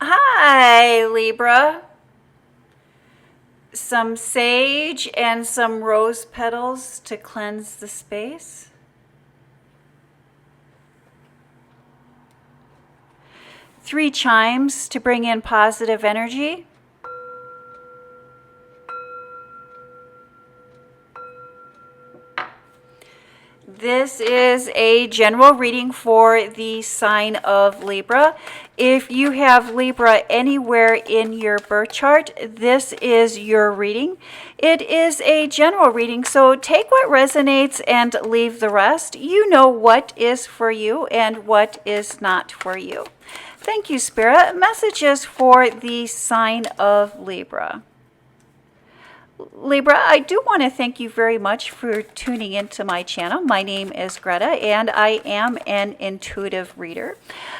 Hi, Libra. Some sage and some rose petals to cleanse the space. Three chimes to bring in positive energy. This is a general reading for the sign of Libra. If you have Libra anywhere in your birth chart, this is your reading. It is a general reading, so take what resonates and leave the rest. You know what is for you and what is not for you. Thank you, Spirit. Messages for the sign of Libra. Libra, I do want to thank you very much for tuning into my channel. My name is Greta, and I am an intuitive reader.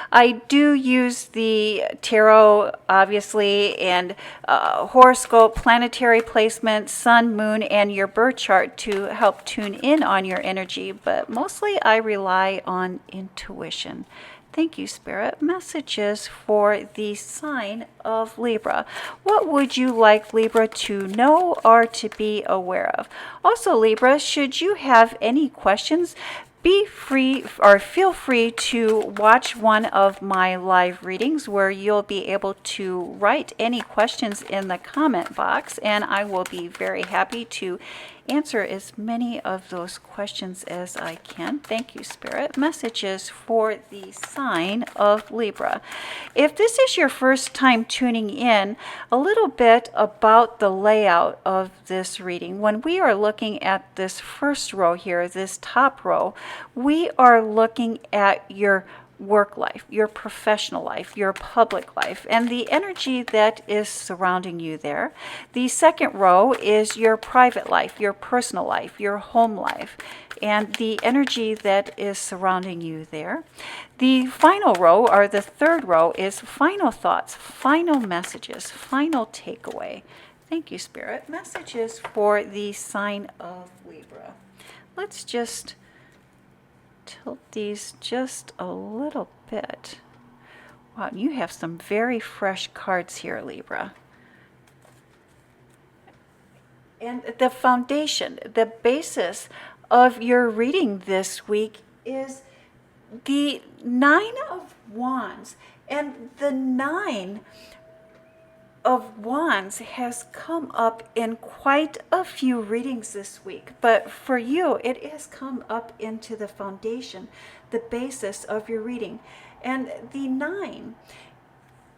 I do use the tarot, obviously, and horoscope, planetary placement, sun, moon, and your birth chart to help tune in on your energy, but mostly I rely on intuition. Thank you, Spirit. Messages for the sign of Libra. What would you like Libra to know or to be aware of? Also, Libra, should you have any questions, be free or feel free to watch one of my live readings where you'll be able to write any questions in the comment box, and I will be very happy to answer as many of those questions as I can. Thank you, Spirit. Messages for the sign of Libra. If this is your first time tuning in, a little bit about the layout of this reading. When we are looking at this first row here, this top row, we are looking at your work life, your professional life, your public life, and the energy that is surrounding you there. The second row is your private life, your personal life, your home life, and the energy that is surrounding you there. The final row, or the third row, is final thoughts, final messages, final takeaway. Thank you, Spirit. Messages for the sign of Libra. Let's just tilt these just a little bit. Wow, you have some very fresh cards here, Libra. And the foundation, the basis of your reading this week is the Nine of Wands. And the Nine of Wands has come up in quite a few readings this week, but for you it has come up into the foundation, the basis of your reading. And the 9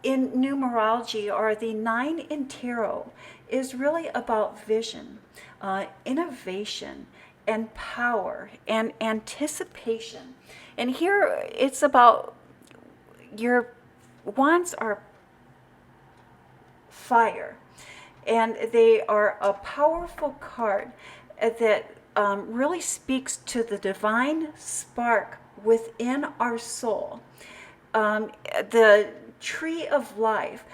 in numerology, or the 9 in tarot, is really about vision, innovation, and power, and anticipation. And here it's about your wands are fire, and they are a powerful card that really speaks to the divine spark within our soul, the tree of life,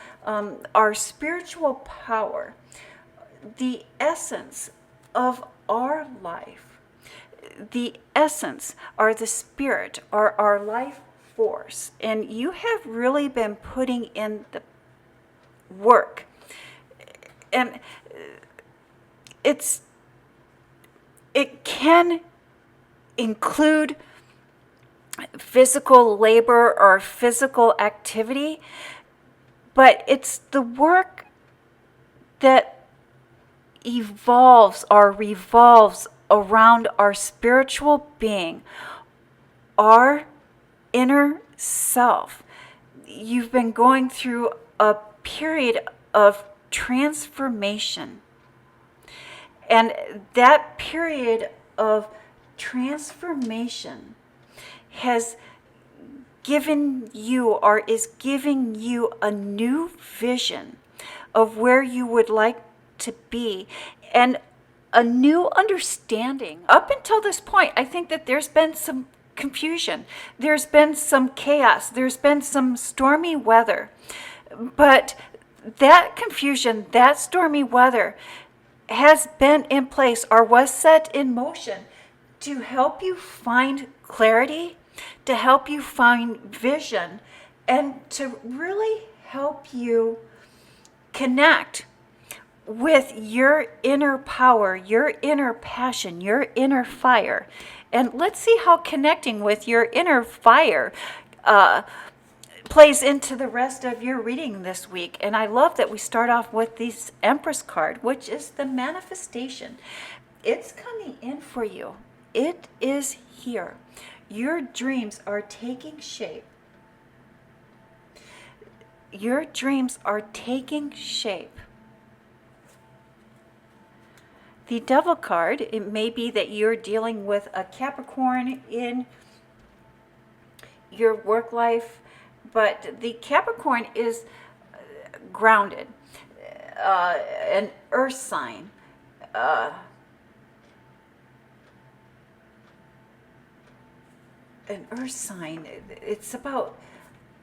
our spiritual power, the essence of our life, the essence, or the spirit, or our life force. And you have really been putting in the work, and it can include physical labor or physical activity, but it's the work that evolves or revolves around our spiritual being, our inner self. You've been going through a period of transformation, and that period of transformation has given you, or is giving you, a new vision of where you would like to be, and a new understanding. Up until this point, I think that there's been some confusion, there's been some chaos, there's been some stormy weather. But that confusion, that stormy weather, has been in place, or was set in motion, to help you find clarity, to help you find vision, and to really help you connect with your inner power, your inner passion, your inner fire. And let's see how connecting with your inner fire plays into the rest of your reading this week. And I love that we start off with this Empress card, which is the manifestation. It's coming in for you. It is here. Your dreams are taking shape. Your dreams are taking shape. The Devil card, it may be that you're dealing with a Capricorn in your work life, but the Capricorn is grounded, an earth sign. An earth sign. It's about,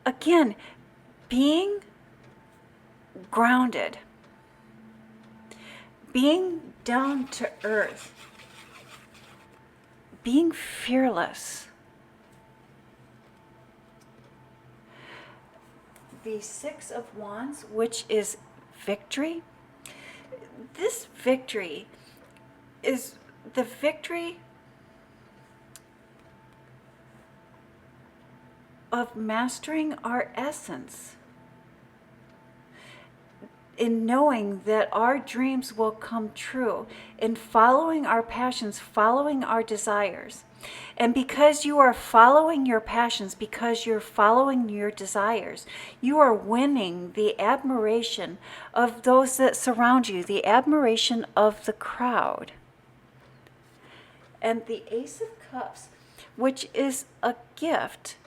again, being grounded, being down to earth, being fearless. The Six of Wands, which is victory. This victory is the victory of mastering our essence, in knowing that our dreams will come true, in following our passions, following our desires. And because you are following your passions, because you're following your desires, you are winning the admiration of those that surround you, the admiration of the crowd. And the Ace of Cups, which is a gift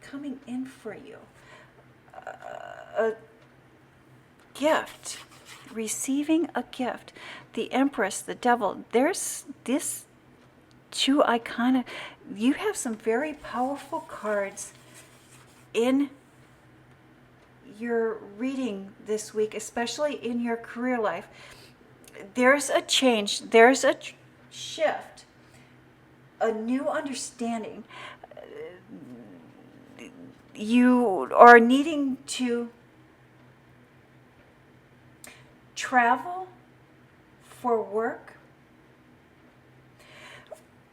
coming in for you. A gift, receiving a gift. The Empress, the Devil, there's this two iconic, you have some very powerful cards in your reading this week, especially in your career life. There's a change, there's a shift, a new understanding. You are needing to travel for work,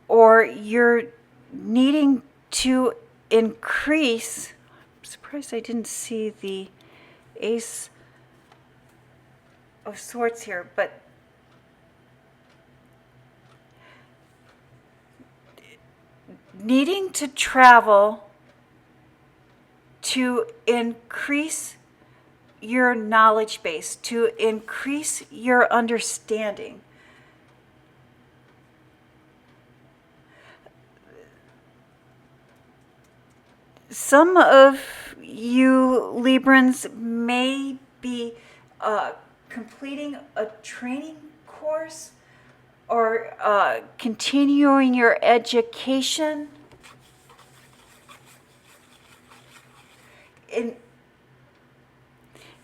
or you're needing to increase. I'm surprised I didn't see the Ace of Swords here, but needing to travel to increase your knowledge base, to increase your understanding. Some of you Librans may be completing a training course or continuing your education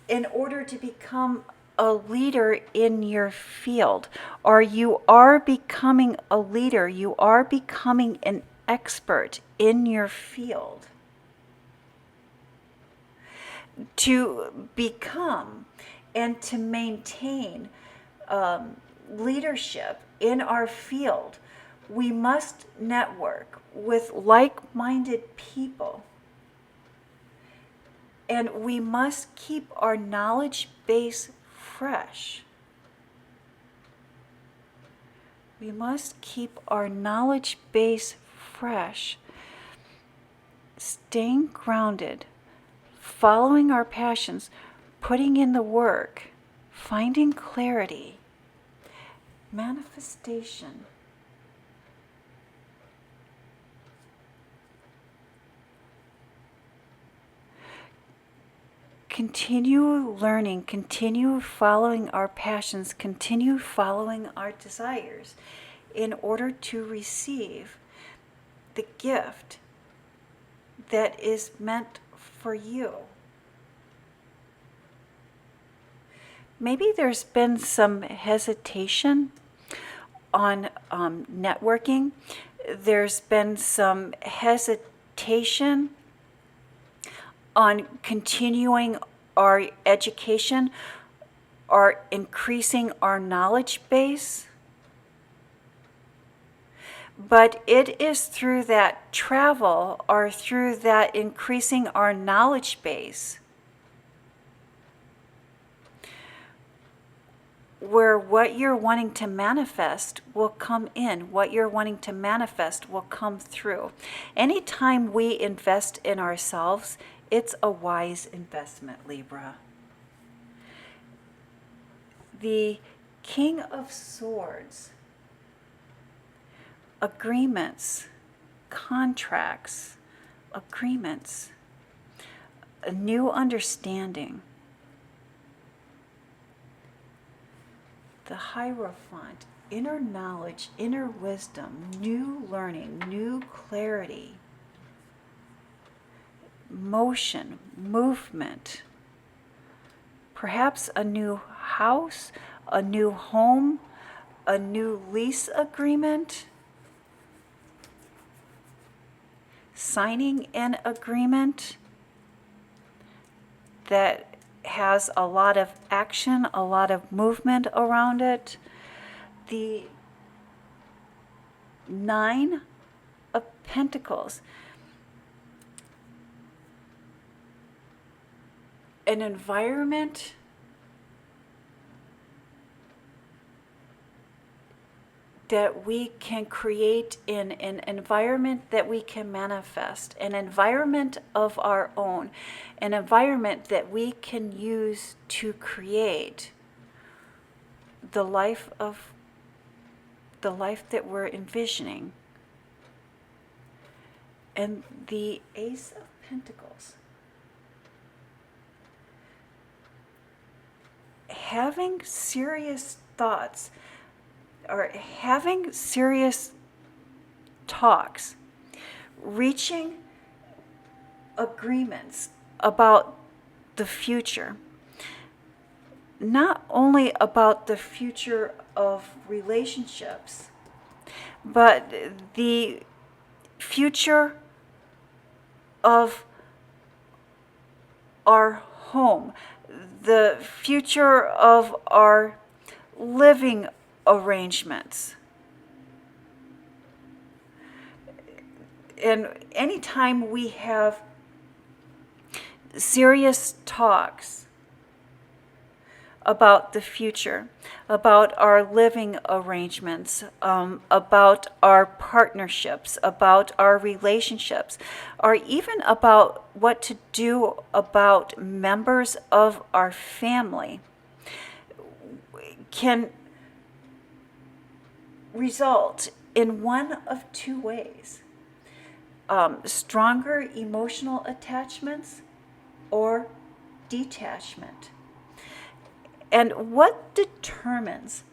in order to become a leader in your field, or you are becoming a leader, you are becoming an expert in your field. To become and to maintain leadership in our field, we must network with like-minded people. And we must keep our knowledge base fresh. We must keep our knowledge base fresh. Staying grounded, following our passions, putting in the work, finding clarity, manifestation. Continue learning, continue following our passions, continue following our desires in order to receive the gift that is meant for you. Maybe there's been some hesitation on networking. There's been some hesitation on continuing our education, or increasing our knowledge base. But it is through that travel or through that increasing our knowledge base where what you're wanting to manifest will come in, what you're wanting to manifest will come through. Anytime we invest in ourselves, it's a wise investment, Libra. The King of Swords, agreements, contracts, agreements, a new understanding. The Hierophant, inner knowledge, inner wisdom, new learning, new clarity, motion, movement, perhaps a new house, a new home, a new lease agreement, signing an agreement that has a lot of action, a lot of movement around it. The Nine of Pentacles, an environment that we can create, in an environment that we can manifest, an environment of our own, an environment that we can use to create the life that we're envisioning. And the Ace of Pentacles, having serious thoughts or having serious talks, reaching agreements about the future, not only about the future of relationships, but the future of our home, the future of our living arrangements. And anytime we have serious talks about the future, about our living arrangements, about our partnerships, about our relationships, or even about what to do about members of our family, can result in one of two ways: stronger emotional attachments or detachment. And what determines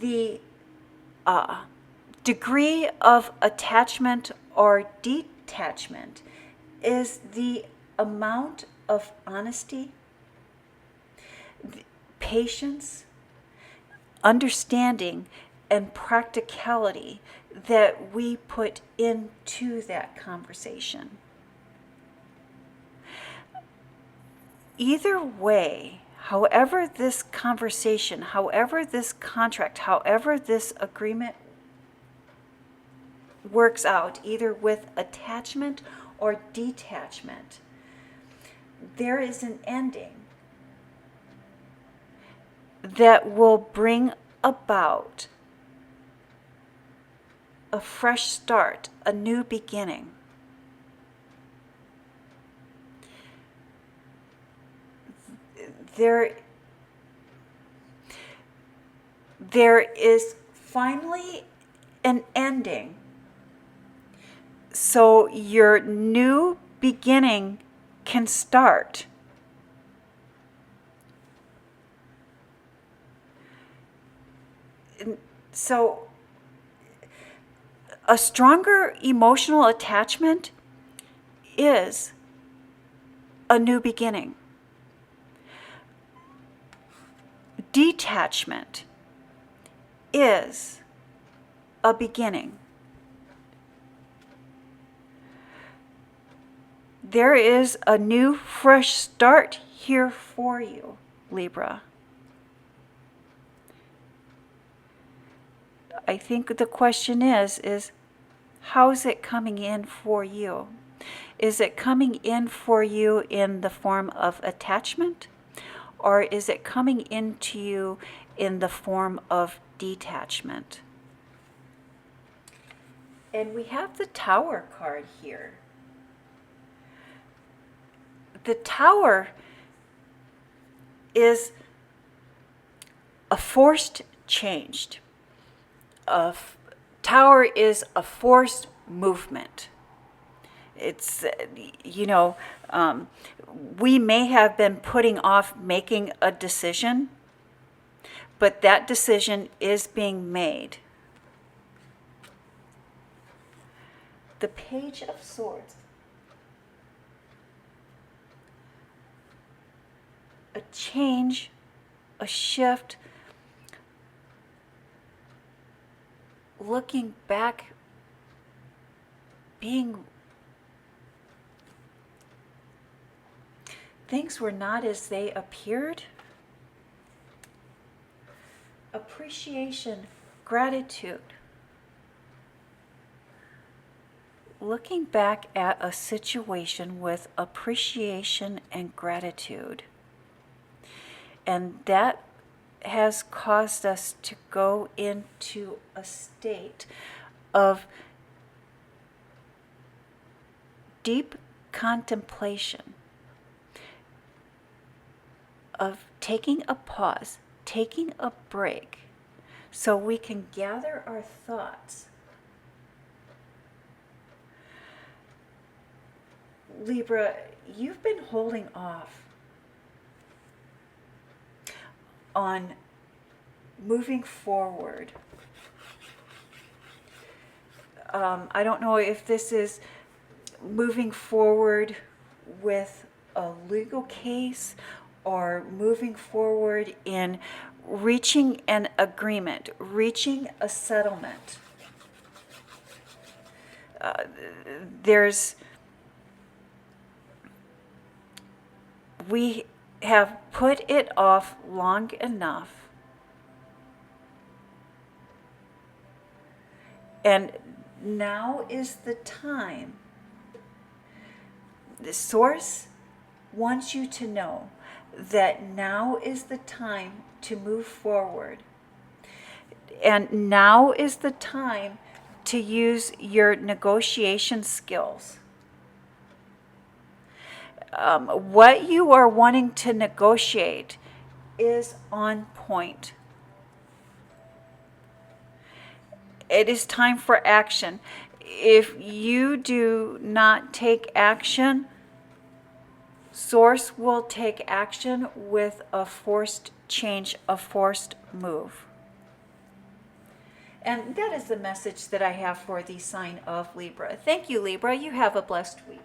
the degree of attachment or detachment is the amount of honesty, patience, understanding, and practicality that we put into that conversation. Either way, however this conversation, however this contract, however this agreement works out, either with attachment or detachment, there is an ending that will bring about a fresh start, a new beginning. There is finally an ending, so your new beginning can start. So a stronger emotional attachment is a new beginning. Detachment is a beginning. There is a new, fresh start here for you, Libra. I think the question is how's it coming in for you? Is it coming in for you in the form of attachment, or is it coming into you in the form of detachment? And we have the Tower card here. The Tower is a forced change. Tower is a forced movement. It's, we may have been putting off making a decision, but that decision is being made. The Page of Swords. A change, a shift, looking back, things were not as they appeared. Appreciation, gratitude. Looking back at a situation with appreciation and gratitude. And that has caused us to go into a state of deep contemplation, of taking a pause, taking a break, so we can gather our thoughts. Libra, you've been holding off on moving forward. I don't know if this is moving forward with a legal case or moving forward in reaching an agreement, reaching a settlement. We have put it off long enough. And now is the time. The source wants you to know that now is the time to move forward. And now is the time to use your negotiation skills. What you are wanting to negotiate is on point. It is time for action. If you do not take action, Source will take action with a forced change, a forced move. And that is the message that I have for the sign of Libra. Thank you, Libra. You have a blessed week.